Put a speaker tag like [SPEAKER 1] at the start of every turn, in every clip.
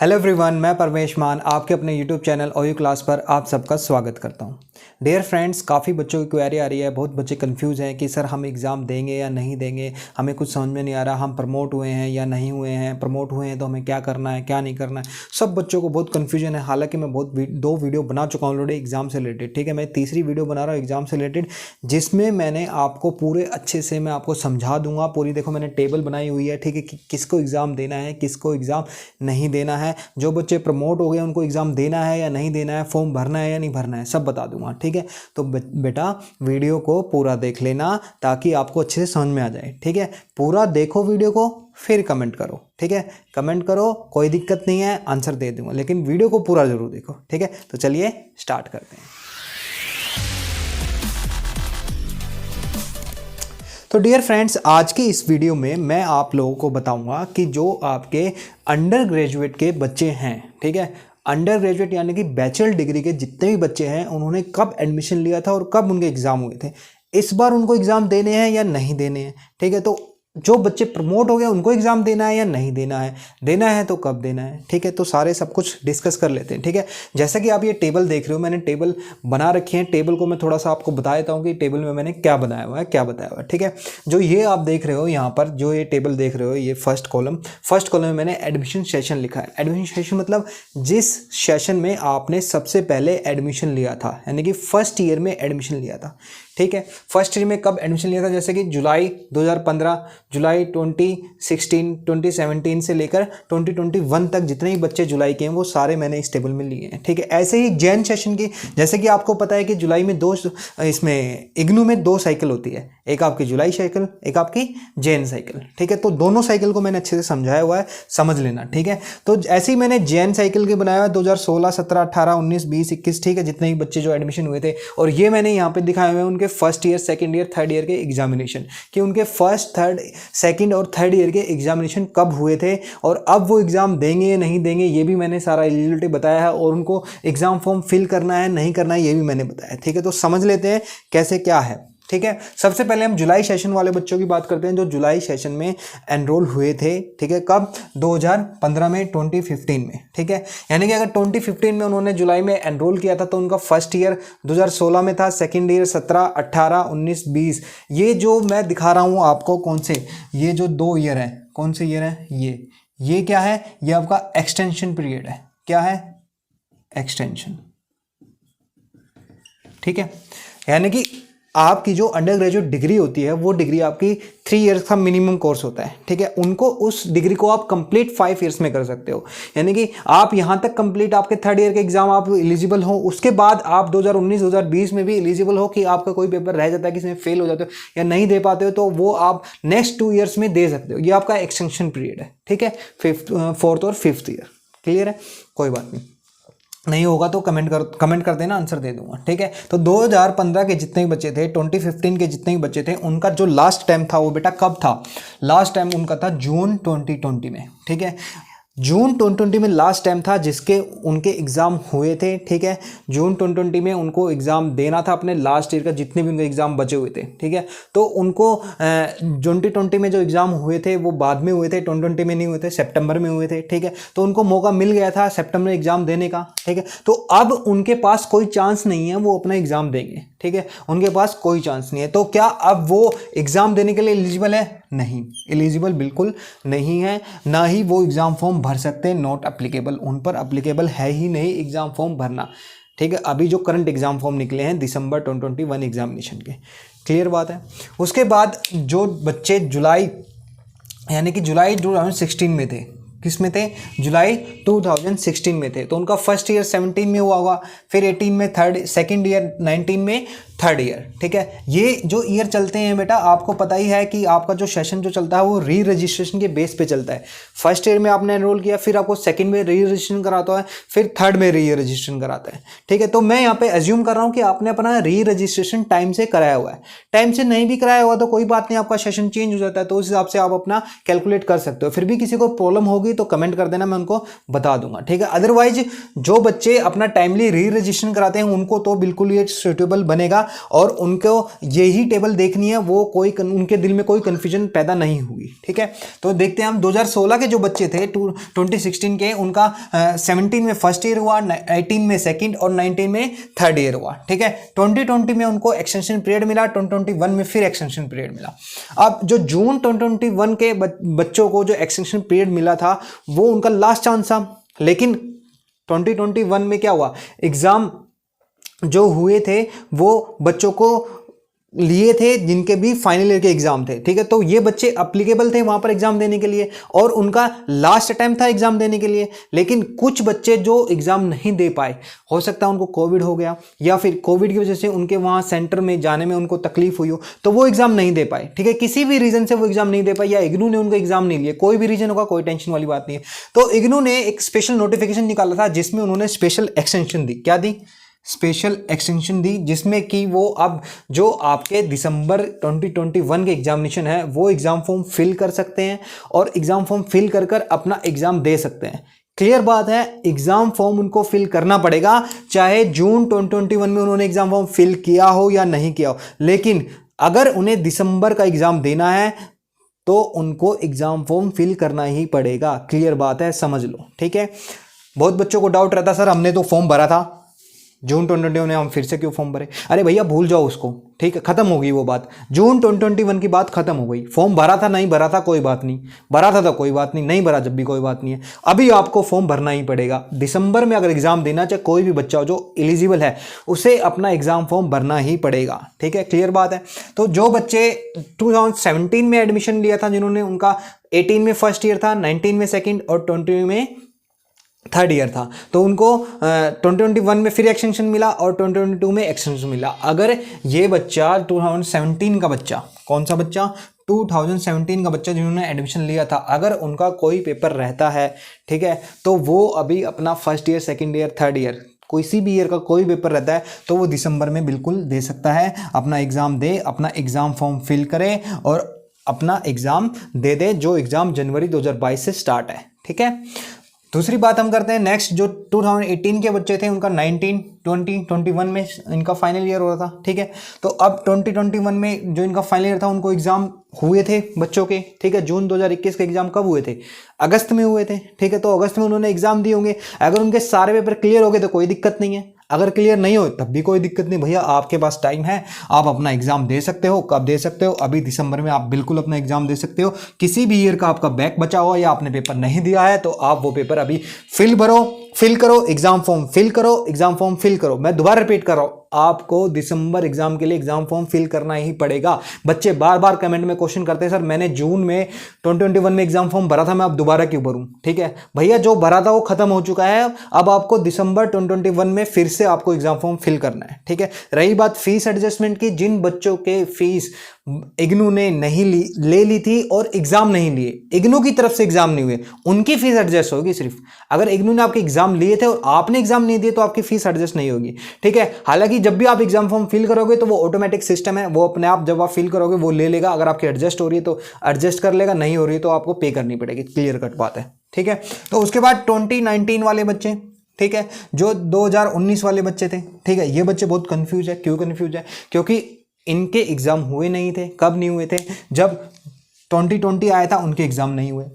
[SPEAKER 1] Hello everyone, मैं परमेश मान आपके अपने यूट्यूब चैनल ओयू क्लास पर आप सबका स्वागत करता हूं। डियर फ्रेंड्स, काफ़ी बच्चों की क्वेरी आ रही है। बहुत बच्चे कंफ्यूज हैं कि सर हम एग्ज़ाम देंगे या नहीं देंगे, हमें कुछ समझ में नहीं आ रहा, हम प्रमोट हुए हैं या नहीं हुए हैं, प्रमोट हुए हैं तो हमें क्या करना है क्या नहीं करना है। सब बच्चों को बहुत कन्फ्यूजन है। हालांकि मैं दो वीडियो बना चुका हूँ ऑलरेडी एग्ज़ाम से रिलेटेड। ठीक है, मैं तीसरी वीडियो बना रहा हूँ एग्ज़ाम से रिलेटेड, जिसमें मैंने आपको पूरे अच्छे से मैं आपको समझा दूंगा। पूरी देखो मैंने टेबल बनाई हुई है। ठीक है, कि किसको एग्ज़ाम देना है, किसको एग्ज़ाम नहीं देना है, जो बच्चे प्रमोट हो गए उनको एग्ज़ाम देना है या नहीं देना है, फॉर्म भरना है या नहीं भरना है, सब बता दूंगा। ठीक है, तो बेटा वीडियो को पूरा देख लेना ताकि आपको अच्छे से समझ में आ जाए। ठीक है, पूरा देखो वीडियो को, फिर कमेंट करो। ठीक है, कमेंट करो, कोई दिक्कत नहीं है, आंसर दे दूंगा, लेकिन वीडियो को पूरा जरूर देखो। ठीक है, तो चलिए स्टार्ट करते हैं। तो डियर फ्रेंड्स, आज की इस वीडियो में मैं आप लोगों को बताऊंगा कि जो आपके अंडर ग्रेजुएट के बच्चे हैं, ठीक है, अंडर ग्रेजुएट यानी कि बैचलर डिग्री के जितने भी बच्चे हैं, उन्होंने कब एडमिशन लिया था और कब उनके एग्ज़ाम हुए थे, इस बार उनको एग्ज़ाम देने हैं या नहीं देने हैं। ठीक है, तो जो बच्चे प्रमोट हो गए उनको एग्ज़ाम देना है या नहीं देना है तो कब देना है। ठीक है, तो सारे सब कुछ डिस्कस कर लेते हैं। ठीक है, जैसा कि आप ये टेबल देख रहे हो, मैंने टेबल बना रखी है। टेबल को मैं थोड़ा सा आपको बता देता हूँ कि टेबल में मैंने क्या बनाया हुआ है, क्या बताया हुआ है। ठीक है, जो ये आप देख रहे हो यहाँ पर, जो ये टेबल देख रहे हो, ये फर्स्ट कॉलम में मैंने एडमिशन सेशन लिखा है। एडमिशन सेशन मतलब जिस सेशन में आपने सबसे पहले एडमिशन लिया था, यानी कि फर्स्ट ईयर में एडमिशन लिया था। ठीक है, फर्स्ट ईयर में कब एडमिशन लिया था, जैसे कि जुलाई 2015, जुलाई 2016, 2017 से लेकर 2021 तक जितने भी बच्चे जुलाई के हैं वो सारे मैंने इस टेबल में लिए हैं। ठीक है, ऐसे ही जैन सेशन की, जैसे कि आपको पता है कि जुलाई में इसमें इग्नू में 2 साइकिल होती है, एक आपकी जुलाई साइकिल, एक आपकी जैन साइकिल। ठीक है, तो दोनों साइकिल को मैंने अच्छे से समझाया हुआ है, समझ लेना। ठीक है, तो ऐसे ही मैंने जैन साइकिल के बनाया हुआ 2016, 17, 18, 19, 20, 21। ठीक है, जितने भी बच्चे जो एडमिशन हुए थे, और ये मैंने यहाँ पे दिखाए हुए हैं उनके first year, second year, third year के एग्जामिनेशन, कि उनके फर्स्ट, थर्ड, सेकंड और थर्ड ईयर के एग्जामिनेशन कब हुए थे और अब वो एग्जाम देंगे या नहीं देंगे, ये भी मैंने सारा एलिजिबिलिटी बताया है, और उनको एग्जाम फॉर्म फिल करना है नहीं करना है ये भी मैंने बताया। ठीक है, तो समझ लेते हैं कैसे क्या है। ठीक है, सबसे पहले हम जुलाई सेशन वाले बच्चों की बात करते हैं जो जुलाई सेशन में एनरोल हुए थे। ठीक है, कब? 2015 में, 2015 में। ठीक है, यानी कि अगर 2015 में उन्होंने जुलाई में एनरोल किया था तो उनका फर्स्ट ईयर 2016 में था, सेकंड ईयर 17, 18, 19, 20। ये जो मैं दिखा रहा हूँ आपको, कौन से, ये जो 2 ईयर है, कौन से ईयर है, ये क्या है, ये आपका एक्सटेंशन पीरियड है। क्या है? एक्सटेंशन। ठीक है, यानी कि आपकी जो अंडर ग्रेजुएट डिग्री होती है वो डिग्री आपकी 3 ईयर्स का मिनिमम कोर्स होता है। ठीक है, उनको, उस डिग्री को आप कंप्लीट 5 ईयर्स में कर सकते हो, यानी कि आप यहाँ तक कंप्लीट, आपके थर्ड ईयर के एग्जाम आप एलिजिबल हो, उसके बाद आप 2019, 2020 में भी एलिजिबल हो कि आपका कोई पेपर रह जाता है, किसी में फेल हो जाते हो या नहीं दे पाते हो, तो वो आप नेक्स्ट 2 ईयर्स में दे सकते हो। ये आपका एक्सटेंशन पीरियड है। ठीक है, 4th और 5th ईयर। क्लियर है, कोई बात नहीं होगा तो कमेंट कर देना, आंसर दे दूंगा। ठीक है, तो 2015 के जितने भी बच्चे थे, 2015 के जितने भी बच्चे थे, उनका जो लास्ट टाइम था वो बेटा कब था? लास्ट टाइम उनका था जून 2020 में। ठीक है, जून 2020 में लास्ट टाइम था जिसके उनके एग्ज़ाम हुए थे। ठीक है, जून 2020 में उनको एग्ज़ाम देना था अपने लास्ट ईयर का, जितने भी उनके एग्ज़ाम बचे हुए थे। ठीक है, तो उनको 2020 में जो एग्ज़ाम हुए थे वो बाद में हुए थे, 2020 में नहीं हुए थे, सितंबर में हुए थे। ठीक है, तो उनको मौका मिल गया था सितंबर में एग्ज़ाम देने का। ठीक है, तो अब उनके पास कोई चांस नहीं है वो अपना एग्ज़ाम देंगे। ठीक है, उनके पास कोई चांस नहीं है, तो क्या अब वो एग्ज़ाम देने के लिए एलिजिबल है? नहीं, एलिजिबल बिल्कुल नहीं है, ना ही वो एग्ज़ाम फॉर्म भर सकते हैं। नॉट एप्लीकेबल, उन पर एप्लीकेबल है ही नहीं एग्ज़ाम फॉर्म भरना। ठीक है, अभी जो करंट एग्ज़ाम फॉर्म निकले हैं दिसंबर 2021 एग्जामिनेशन के, क्लियर बात है। उसके बाद जो बच्चे जुलाई, यानी कि जुलाई 2016 में थे, किस में थे? जुलाई 2016 में थे, तो उनका फर्स्ट ईयर 17 में हुआ होगा, फिर 18 में थर्ड, सेकेंड ईयर 19 में थर्ड ईयर। ठीक है, ये जो ईयर चलते हैं बेटा, आपको पता ही है कि आपका जो सेशन जो चलता है वो री रजिस्ट्रेशन के बेस पे चलता है। फर्स्ट ईयर में आपने एनरोल किया, फिर आपको सेकंड में री रजिस्ट्रेशन कराता है, फिर थर्ड में री रजिस्ट्रेशन कराता है। ठीक है, तो मैं यहाँ पे एज्यूम कर रहा हूँ कि आपने अपना री रजिस्ट्रेशन टाइम से कराया हुआ है। टाइम से नहीं भी कराया हुआ तो कोई बात नहीं, आपका सेशन चेंज हो जाता है, तो उस हिसाब से आप अपना कैलकुलेट कर सकते हो। फिर भी किसी को प्रॉब्लम होगी तो कमेंट कर देना, मैं उनको बता दूंगा। ठीक है, अदरवाइज जो बच्चे अपना टाइमली री रजिस्ट्रेशन कराते हैं उनको तो बिल्कुल ये सूटेबल बनेगा, और उनको यही टेबल देखनी है, वो उनके दिल में कोई कन्फ्यूजन पैदा नहीं होगी। ठीक है, तो देखते हैं हम 2016 के जो बच्चे थे 2016 के, उनका 17 में फर्स्ट ईयर हुआ, 18 में सेकंड और 19 में थर्ड ईयर हुआ। ठीक है, 2020 में उनको एक्सटेंशन पीरियड मिला, 2021 में फिर एक्सटेंशन पीरियड मिला। अब जो जून 2021 के बच्चों को जो एक्सटेंशन पीरियड मिला था वो उनका लास्ट चांस था, लेकिन 2021 में क्या हुआ, एग्जाम जो हुए थे वो बच्चों को लिए थे जिनके भी फाइनल ईयर के एग्जाम थे। ठीक है, तो ये बच्चे अप्लीकेबल थे वहां पर एग्जाम देने के लिए और उनका लास्ट अटेम्प्ट था एग्जाम देने के लिए। लेकिन कुछ बच्चे जो एग्जाम नहीं दे पाए, हो सकता है उनको कोविड हो गया या फिर कोविड की वजह से उनके वहां सेंटर में जाने में उनको तकलीफ हुई हो, तो वो एग्जाम नहीं दे पाए। ठीक है, किसी भी रीजन से वो एग्जाम नहीं दे पाए या इग्नू ने उनको एग्जाम नहीं लिया, कोई भी रीजन होगा, कोई टेंशन वाली बात नहीं है। तो इग्नू ने एक स्पेशल नोटिफिकेशन निकाला था जिसमें उन्होंने स्पेशल एक्सटेंशन दी। क्या दी? स्पेशल एक्सटेंशन दी, जिसमें कि वो अब जो आपके दिसंबर 2021 के एग्जामिनेशन है वो एग्जाम फॉर्म फिल कर सकते हैं और एग्जाम फॉर्म फिल कर कर अपना एग्जाम दे सकते हैं। क्लियर बात है, एग्जाम फॉर्म उनको फिल करना पड़ेगा, चाहे जून 2021 में उन्होंने एग्जाम फॉर्म फिल किया हो या नहीं किया हो। लेकिन अगर उन्हें दिसंबर का एग्जाम देना है तो उनको एग्जाम फॉर्म फिल करना ही पड़ेगा। क्लियर बात है, समझ लो। ठीक है, बहुत बच्चों को डाउट रहता, सर हमने तो फॉर्म भरा था जून 2021 में, हम फिर से क्यों फॉर्म भरे? अरे भैया भूल जाओ उसको। ठीक है, खत्म हो गई वो बात, जून 2021 की बात खत्म हो गई। फॉर्म भरा था नहीं भरा था कोई बात नहीं, भरा था तो कोई बात नहीं, नहीं भरा जब भी कोई बात नहीं है। अभी आपको फॉर्म भरना ही पड़ेगा। दिसंबर में अगर एग्जाम देना, चाहे कोई भी बच्चा हो जो एलिजिबल है, उसे अपना एग्जाम फॉर्म भरना ही पड़ेगा। ठीक है, क्लियर बात है। तो जो बच्चे 2017 में एडमिशन लिया था, जिन्होंने, उनका 18 में फर्स्ट ईयर था, 19 में सेकेंड और 20 में थर्ड ईयर था, तो उनको 2021 में फिर एक्सटेंशन मिला और 2022 में एक्सटेंशन मिला। अगर ये बच्चा 2017 का बच्चा, कौन सा बच्चा? 2017 का बच्चा जिन्होंने एडमिशन लिया था, अगर उनका कोई पेपर रहता है, ठीक है, तो वो अभी अपना first year, second year, third year, किसी भी ईयर का कोई पेपर रहता है तो वो दिसंबर में बिल्कुल दे सकता है, अपना एग्ज़ाम दे, अपना एग्ज़ाम फॉर्म फिल करे और अपना एग्ज़ाम दे दे, जो एग्ज़ाम जनवरी 2022 से स्टार्ट है। ठीक है, दूसरी बात हम करते हैं नेक्स्ट, जो 2018 के बच्चे थे उनका 19, 20, 21 में इनका फाइनल ईयर हो रहा था। ठीक है, तो अब 2021 में जो इनका फाइनल ईयर था उनको एग्जाम हुए थे बच्चों के। ठीक है, जून 2021 के एग्जाम कब हुए थे? अगस्त में हुए थे। ठीक है, तो अगस्त में उन्होंने एग्जाम दिए होंगे। अगर उनके सारे पेपर क्लियर हो गए तो कोई दिक्कत नहीं है, अगर क्लियर नहीं हो तब भी कोई दिक्कत नहीं भैया, आपके पास टाइम है, आप अपना एग्जाम दे सकते हो। कब दे सकते हो? अभी दिसंबर में आप बिल्कुल अपना एग्जाम दे सकते हो। किसी भी ईयर का आपका बैक बचा हुआ या आपने पेपर नहीं दिया है तो आप वो पेपर अभी फिल करो, एग्जाम फॉर्म फिल करो, एग्जाम फॉर्म फिल करो। मैं दोबारा रिपीट कर रहा हूं, आपको दिसंबर एग्जाम के लिए एग्जाम फॉर्म फिल करना ही पड़ेगा। बच्चे बार बार कमेंट में क्वेश्चन करते हैं, सर मैंने जून में 2021 में एग्जाम फॉर्म भरा था, मैं अब दोबारा क्यों भरूं? ठीक है भैया, जो भरा था वो खत्म हो चुका है, अब आपको दिसंबर 2021 में फिर से आपको एग्जाम फॉर्म फिल करना है। ठीक है, रही बात फीस एडजस्टमेंट की, जिन बच्चों के फीस इग्नू ने नहीं ले ली थी और एग्जाम नहीं लिए, इग्नू की तरफ से एग्जाम नहीं हुए, उनकी फीस एडजस्ट होगी सिर्फ। अगर इग्नू ने आपके एग्जाम लिए थे और आपने एग्जाम नहीं दिए तो आपकी फीस एडजस्ट नहीं होगी। ठीक है, हालांकि जब भी आप एग्जाम फॉर्म फिल करोगे तो वो ऑटोमेटिक सिस्टम है, वो अपने आप जब आप फिल करोगे वो ले लेगा। अगर आपकी एडजस्ट हो रही है तो एडजस्ट कर लेगा, नहीं हो रही है तो आपको पे करनी पड़ेगी। क्लियर कट बात है। ठीक है, तो उसके बाद 2019 वाले बच्चे, ठीक है, जो 2019 वाले बच्चे थे, ठीक है, ये बच्चे बहुत कंफ्यूज है। क्यों कंफ्यूज है? क्योंकि इनके एग्जाम हुए नहीं थे। कब नहीं हुए थे? जब 2020 आया था उनके एग्जाम नहीं हुए।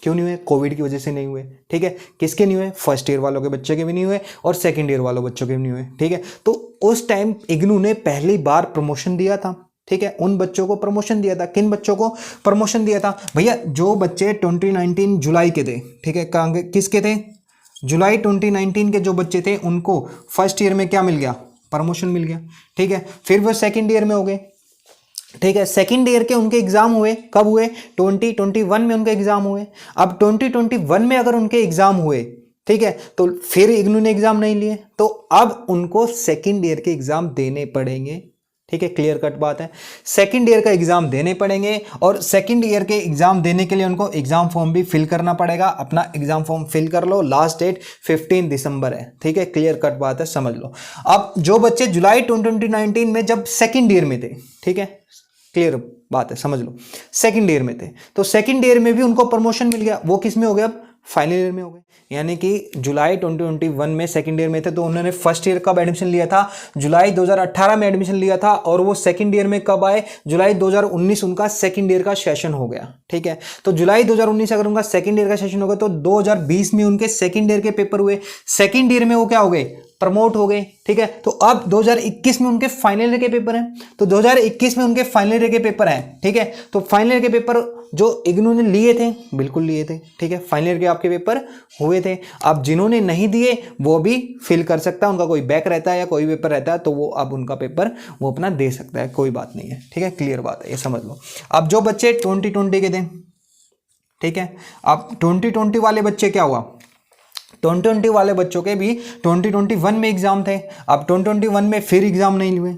[SPEAKER 1] क्यों नहीं हुए? कोविड की वजह से नहीं हुए। ठीक है, किसके नहीं हुए? फर्स्ट ईयर वालों के बच्चे के भी नहीं हुए और सेकंड ईयर वालों बच्चों के भी नहीं हुए। ठीक है, तो उस टाइम इग्नू ने पहली बार प्रमोशन दिया था। ठीक है, उन बच्चों को प्रमोशन दिया था। किन बच्चों को प्रमोशन दिया था? भैया जो बच्चे 2019 जुलाई के थे, ठीक है, किसके थे? जुलाई 2019 के जो बच्चे थे उनको फर्स्ट ईयर में क्या मिल गया? प्रमोशन मिल गया। ठीक है, फिर वो सेकंड ईयर में हो गए। ठीक है, सेकंड ईयर के उनके एग्जाम हुए, कब हुए? 2021 में उनके एग्जाम हुए। अब 2021 में अगर उनके एग्जाम हुए, ठीक है, तो फिर इग्नू ने एग्जाम नहीं लिए, तो अब उनको सेकंड ईयर के एग्जाम देने पड़ेंगे। ठीक है, क्लियर कट बात है, सेकंड ईयर का एग्जाम देने पड़ेंगे और सेकंड ईयर के एग्जाम देने के लिए उनको एग्जाम फॉर्म भी फिल करना पड़ेगा। अपना एग्जाम फॉर्म फिल कर लो, लास्ट डेट 15 दिसंबर है। ठीक है, क्लियर कट बात है, समझ लो। अब जो बच्चे जुलाई 2019 में जब सेकंड ईयर में थे, ठीक है, क्लियर बात है, समझ लो, सेकंड ईयर में थे, तो सेकंड ईयर में भी उनको प्रमोशन मिल गया। वो किस में हो गया? अब फाइनल ईयर में हो गए। यानी कि जुलाई 2021 में सेकंड ईयर में थे तो उन्होंने फर्स्ट ईयर कब एडमिशन लिया था, जुलाई 2018 में एडमिशन लिया था, और वो सेकंड ईयर में कब आए, जुलाई 2019 उनका सेकंड ईयर का सेशन हो गया। ठीक है, तो जुलाई 2019 अगर उनका सेकंड ईयर का सेशन हो गया तो 2020 में उनके सेकंड ईयर के पेपर हुए, सेकंड ईयर में वो क्या हो गए, प्रमोट हो गए। ठीक है, तो अब 2021 में उनके फाइनल ईयर के पेपर हैं, तो 2021 में उनके फाइनल ईयर के पेपर हैं। ठीक है, तो फाइनल ईयर के पेपर जो इग्नू ने लिए थे, बिल्कुल लिए थे। ठीक है, फाइनल ईयर के आपके पेपर हुए थे। अब जिन्होंने नहीं दिए वो भी फिल कर सकता है, उनका कोई बैक रहता है या कोई पेपर रहता है तो वो अब उनका पेपर वो अपना दे सकता है, कोई बात नहीं है। ठीक है, क्लियर बात है, ये समझ लो। अब जो बच्चे 2020 के थे, ठीक है, अब 2020 वाले बच्चे क्या हुआ, 2020 वाले बच्चों के भी 2021 में एग्जाम थे। अब 2021 में फिर एग्जाम नहीं हुए,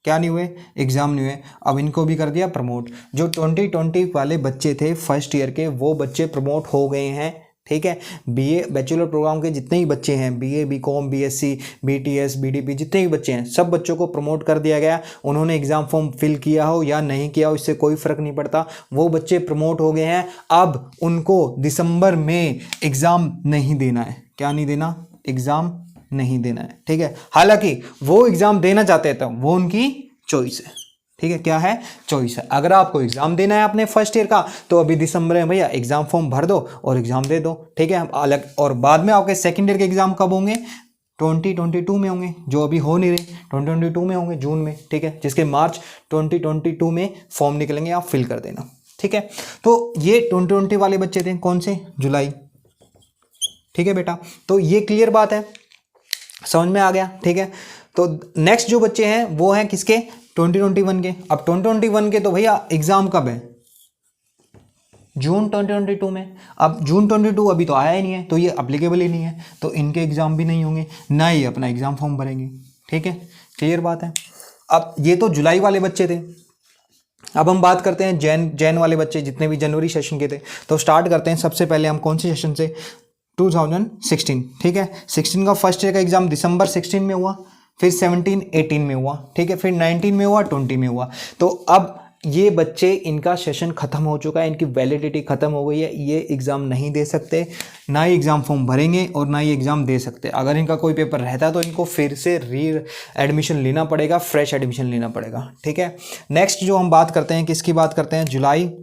[SPEAKER 1] क्या नहीं हुए, एग्जाम नहीं हुए। अब इनको भी कर दिया प्रमोट। जो 2020 वाले बच्चे थे फर्स्ट ईयर के, वो बच्चे प्रमोट हो गए हैं। ठीक है, बीए बैचलर प्रोग्राम के जितने ही बच्चे हैं, BA, BCom, BSc, BTS, BDP, जितने भी बच्चे हैं, सब बच्चों को प्रमोट कर दिया गया। उन्होंने एग्जाम फॉर्म फिल किया हो या नहीं किया हो, इससे कोई फर्क नहीं पड़ता, वो बच्चे प्रमोट हो गए हैं। अब उनको दिसंबर में एग्जाम नहीं देना है। क्या नहीं देना, एग्जाम नहीं देना है। ठीक है, हालांकि वो एग्जाम देना चाहते हैं तो वो उनकी चॉइस है। ठीक है, क्या है, चॉइस है। अगर आपको एग्जाम देना है अपने फर्स्ट ईयर का तो अभी दिसंबर में भैया एग्जाम फॉर्म भर दो और एग्जाम दे दो। ठीक है, अलग, और बाद में आपके सेकंड ईयर के एग्जाम कब होंगे, 2022 में होंगे, जो अभी हो नहीं रहे, 2022 में होंगे, जून में। ठीक है, जिसके मार्च 2022 में फॉर्म निकलेंगे, आप फिल कर देना। ठीक है, तो ये 2020 वाले बच्चे थे, कौन से, जुलाई। ठीक है बेटा, तो ये क्लियर बात है, समझ में आ गया। ठीक है, तो नेक्स्ट जो बच्चे हैं वो हैं किसके, 2021 के। अब 2021 के तो भैया एग्जाम कब है, जून 2022 में। अब जून 22 अभी तो आया ही नहीं है, तो ये अप्लीकेबल ही नहीं है, तो इनके एग्जाम भी नहीं होंगे, ना ही अपना एग्जाम फॉर्म भरेंगे। ठीक है, क्लियर बात है। अब ये तो जुलाई वाले बच्चे थे। अब हम बात करते हैं जैन वाले बच्चे, जितने भी जनवरी सेशन के थे। तो स्टार्ट करते हैं सबसे पहले हम कौन से सेशन से, 2016। ठीक है, 16 का फर्स्ट ईयर का एग्जाम दिसंबर 16 में हुआ, फिर 17, 18 में हुआ। ठीक है, फिर 19 में हुआ, 20 में हुआ। तो अब ये बच्चे, इनका सेशन खत्म हो चुका है, इनकी वैलिडिटी खत्म हो गई है, ये एग्ज़ाम नहीं दे सकते, ना ही एग्ज़ाम फॉर्म भरेंगे और ना ही एग्ज़ाम दे सकते। अगर इनका कोई पेपर रहता है तो इनको फिर से री एडमिशन लेना पड़ेगा, फ्रेश एडमिशन लेना पड़ेगा। ठीक है, नेक्स्ट जो हम बात करते हैं, किसकी बात करते हैं, जैन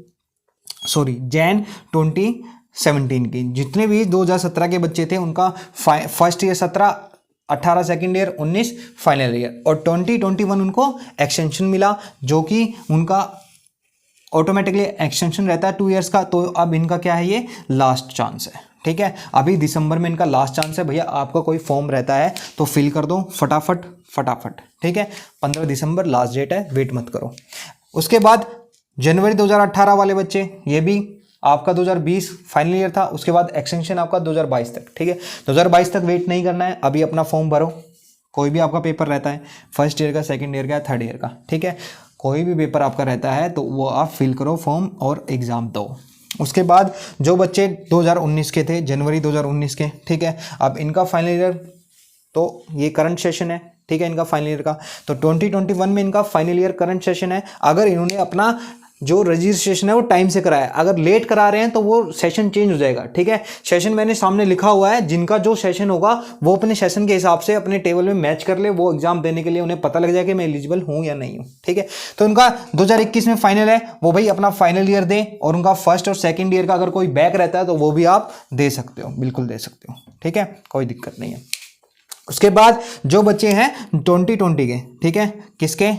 [SPEAKER 1] 2017 की। जितने भी 2017 के बच्चे थे उनका first year 17, 18 second year, 19 final year, और 2021 उनको एक्सटेंशन मिला, जो कि उनका ऑटोमेटिकली एक्सटेंशन रहता है 2 इयर्स का। तो अब इनका क्या है, ये लास्ट चांस है। ठीक है, अभी दिसंबर में इनका लास्ट चांस है। भैया आपका कोई फॉर्म रहता है तो फिल कर दो फटाफट फटाफट। ठीक है, 15 दिसंबर लास्ट डेट है, वेट मत करो। उसके बाद जनवरी 2018 वाले बच्चे, ये भी आपका 2020 फाइनल ईयर था, उसके बाद एक्सटेंशन आपका 2022 तक। ठीक है, 2022 तक वेट नहीं करना है, अभी अपना फॉर्म भरो। कोई भी आपका पेपर रहता है, फर्स्ट ईयर का, सेकंड ईयर का, थर्ड ईयर का। ठीक है, कोई भी पेपर आपका रहता है तो वो आप फिल करो फॉर्म और एग्ज़ाम दो। उसके बाद जो बच्चे 2019 के थे, जनवरी 2019 के, ठीक है, अब इनका फाइनल ईयर, तो ये करंट सेशन है। ठीक है, इनका फाइनल ईयर का, तो 2021 में इनका फाइनल ईयर करंट सेशन है। अगर इन्होंने अपना जो रजिस्ट्रेशन है वो टाइम से कराया, अगर लेट करा रहे हैं तो वो सेशन चेंज हो जाएगा। ठीक है, सेशन मैंने सामने लिखा हुआ है, जिनका जो सेशन होगा वो अपने सेशन के हिसाब से अपने टेबल में मैच कर ले, वो एग्जाम देने के लिए उन्हें पता लग जाएगा कि मैं एलिजिबल हूं या नहीं हूं। ठीक है, तो उनका 2021 में फाइनल है, वो भाई अपना फाइनल ईयर दे, और उनका फर्स्ट और सेकेंड ईयर का अगर कोई बैक रहता है तो वो भी आप दे सकते हो, बिल्कुल दे सकते हो। ठीक है, कोई दिक्कत नहीं है। उसके बाद जो बच्चे हैं 2020 के, ठीक है, किसके,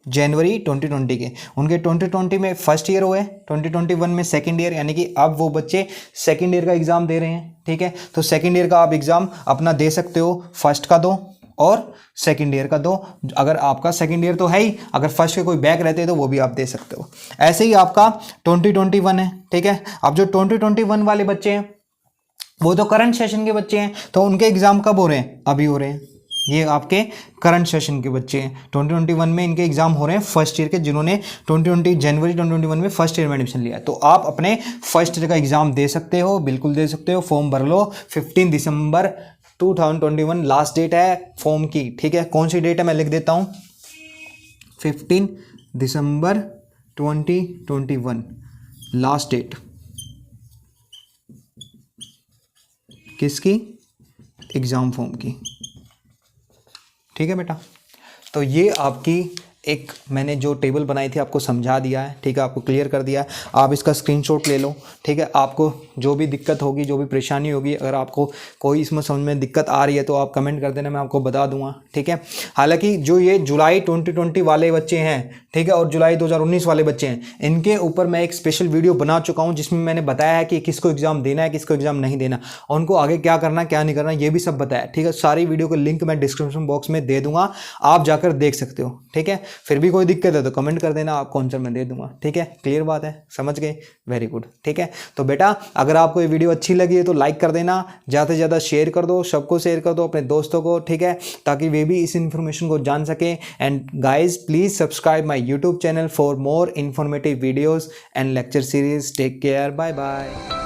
[SPEAKER 1] जनवरी 2020 के, उनके 2020 में फर्स्ट ईयर हुए, 2021 में सेकंड ईयर, यानी कि अब वो बच्चे सेकंड ईयर का एग्ज़ाम दे रहे हैं। ठीक है, तो सेकंड ईयर का आप एग्ज़ाम अपना दे सकते हो, फर्स्ट का दो और सेकंड ईयर का दो। अगर आपका सेकंड ईयर तो है ही, अगर फर्स्ट के कोई बैक रहते हैं तो वो भी आप दे सकते हो। ऐसे ही आपका 2021 है। ठीक है, अब जो 2021 वाले बच्चे हैं वो तो करंट सेशन के बच्चे हैं, तो उनके एग्ज़ाम कब हो रहे हैं, अभी हो रहे हैं। ये आपके करंट सेशन के बच्चे हैं, 2021 में इनके एग्जाम हो रहे हैं फर्स्ट ईयर के, जिन्होंने जनवरी 2021 में फर्स्ट ईयर में एडमिशन लिया है। तो आप अपने फर्स्ट ईयर का एग्जाम दे सकते हो, बिल्कुल दे सकते हो, फॉर्म भर लो। 15 दिसंबर 2021 लास्ट डेट है फॉर्म की। ठीक है, कौन सी डेट है मैं लिख देता हूँ, 15 दिसंबर 2021 लास्ट डेट। किसकी? एग्ज़ाम फॉर्म की। ठीक है बेटा, तो ये आपकी एक मैंने जो टेबल बनाई थी आपको समझा दिया है, ठीक है, आपको क्लियर कर दिया है। आप इसका स्क्रीनशॉट ले लो, ठीक है। आपको जो भी दिक्कत होगी, जो भी परेशानी होगी, अगर आपको कोई इसमें समझ में दिक्कत आ रही है तो आप कमेंट कर देना, मैं आपको बता दूंगा, ठीक है। हालांकि जो ये जुलाई 2020 वाले बच्चे हैं, ठीक है, और जुलाई 2019 वाले बच्चे हैं, इनके ऊपर मैं एक स्पेशल वीडियो बना चुका हूँ जिसमें मैंने बताया है कि किसको एग्जाम देना है, किसको एग्जाम नहीं देना, और उनको आगे क्या करना क्या नहीं करना, ये भी सब बताया, ठीक है। सारी वीडियो का लिंक मैं डिस्क्रिप्शन बॉक्स में दे दूंगा, आप जाकर देख सकते हो, ठीक है। फिर भी कोई दिक्कत है तो कमेंट कर देना, आपको आंसर मैं दे दूंगा, ठीक है। क्लियर बात है, समझ गए? वेरी गुड, ठीक है। तो बेटा अगर आपको ये वीडियो अच्छी लगी है तो लाइक कर देना, ज़्यादा से ज़्यादा शेयर कर दो, सबको शेयर कर दो, अपने दोस्तों को, ठीक है, ताकि वे भी इस इन्फॉर्मेशन को जान सके। And guys please subscribe my YouTube channel for more informative videos and lecture series. Take care. Bye bye.